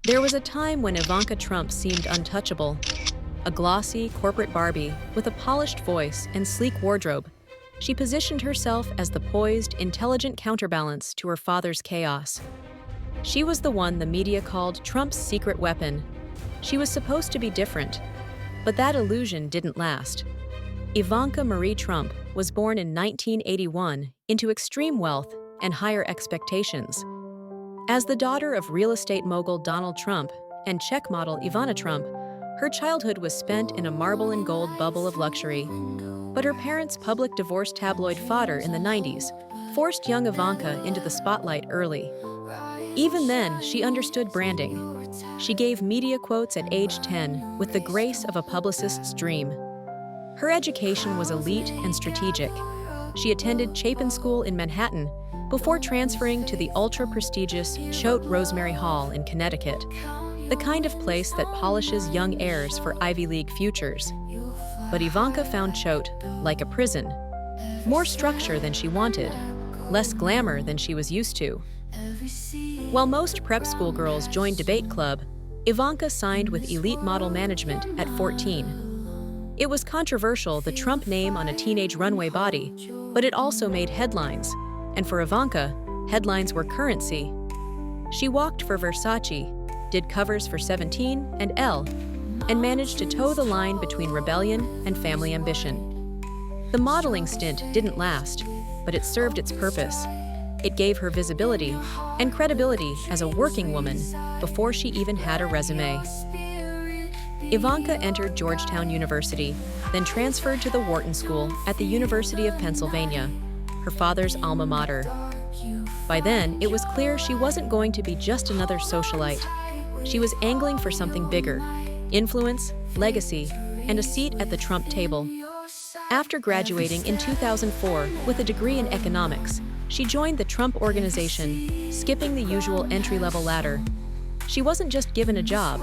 There was a time when Ivanka Trump seemed untouchable. A glossy corporate Barbie with a polished voice and sleek wardrobe, she positioned herself as the poised, intelligent counterbalance to her father's chaos. She was the one the media called Trump's secret weapon. She was supposed to be different, but that illusion didn't last. Ivanka Marie Trump was born in 1981 into extreme wealth and higher expectations. As the daughter of real estate mogul Donald Trump and Czech model Ivana Trump, her childhood was spent in a marble and gold bubble of luxury. But her parents' public divorce tabloid fodder in the 90s forced young Ivanka into the spotlight early. Even then, she understood branding. She gave media quotes at age 10 with the grace of a publicist's dream. Her education was elite and strategic. She attended Chapin School in Manhattan before transferring to the ultra-prestigious Choate Rosemary Hall in Connecticut, the kind of place that polishes young heirs for Ivy League futures. But Ivanka found Choate like a prison. More structure than she wanted, less glamour than she was used to. While most prep school girls joined debate club, Ivanka signed with Elite Model Management at 14. It was controversial, the Trump name on a teenage runway body, but it also made headlines. And for Ivanka, headlines were currency. She walked for Versace, did covers for 17 and Elle, and managed to toe the line between rebellion and family ambition. The modeling stint didn't last, but it served its purpose. It gave her visibility and credibility as a working woman before she even had a resume. Ivanka entered Georgetown University, then transferred to the Wharton School at the University of Pennsylvania, her father's alma mater. By then, it was clear she wasn't going to be just another socialite. She was angling for something bigger: influence, legacy, and a seat at the Trump table. After graduating in 2004 with a degree in economics, she joined the Trump Organization, skipping the usual entry-level ladder. She wasn't just given a job,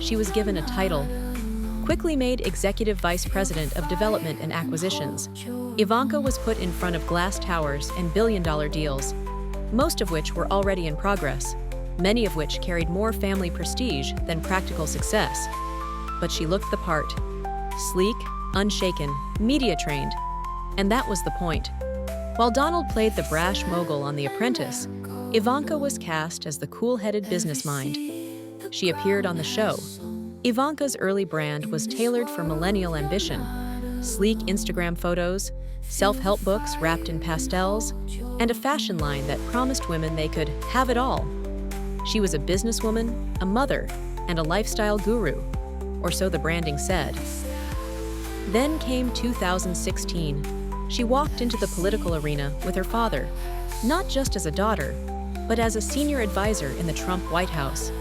she was given a title. Quickly made Executive Vice President of Development and Acquisitions, Ivanka was put in front of glass towers and billion-dollar deals, most of which were already in progress, many of which carried more family prestige than practical success. But she looked the part. Sleek, unshaken, media-trained. And that was the point. While Donald played the brash mogul on The Apprentice, Ivanka was cast as the cool-headed business mind. She appeared on the show. Ivanka's early brand was tailored for millennial ambition: sleek Instagram photos, self-help books wrapped in pastels, and a fashion line that promised women they could have it all. She was a businesswoman, a mother, and a lifestyle guru, or so the branding said. Then came 2016. She walked into the political arena with her father, not just as a daughter, but as a senior advisor in the Trump White House.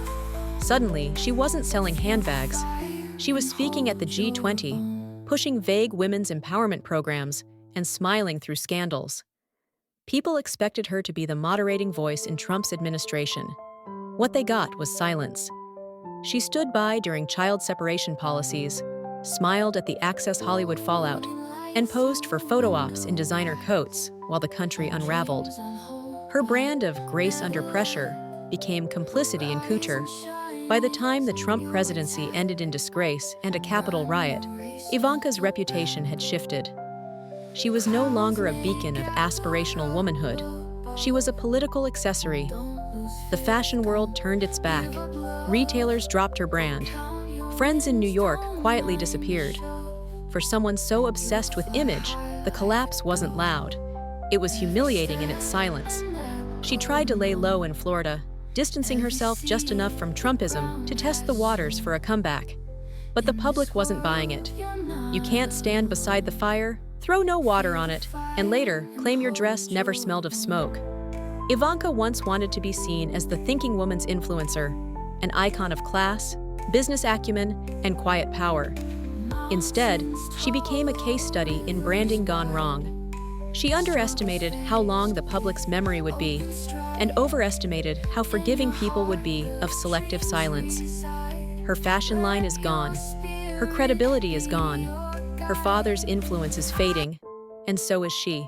Suddenly, she wasn't selling handbags. She was speaking at the G20, pushing vague women's empowerment programs and smiling through scandals. People expected her to be the moderating voice in Trump's administration. What they got was silence. She stood by during child separation policies, smiled at the Access Hollywood fallout, and posed for photo ops in designer coats while the country unraveled. Her brand of grace under pressure became complicity in couture. By the time the Trump presidency ended in disgrace and a Capitol riot, Ivanka's reputation had shifted. She was no longer a beacon of aspirational womanhood. She was a political accessory. The fashion world turned its back. Retailers dropped her brand. Friends in New York quietly disappeared. For someone so obsessed with image, the collapse wasn't loud. It was humiliating in its silence. She tried to lay low in Florida, distancing herself just enough from Trumpism to test the waters for a comeback. But the public wasn't buying it. You can't stand beside the fire, throw no water on it, and later claim your dress never smelled of smoke. Ivanka once wanted to be seen as the thinking woman's influencer, an icon of class, business acumen, and quiet power. Instead, she became a case study in branding gone wrong. She underestimated how long the public's memory would be, and overestimated how forgiving people would be of selective silence. Her fashion line is gone. Her credibility is gone. Her father's influence is fading, and so is she.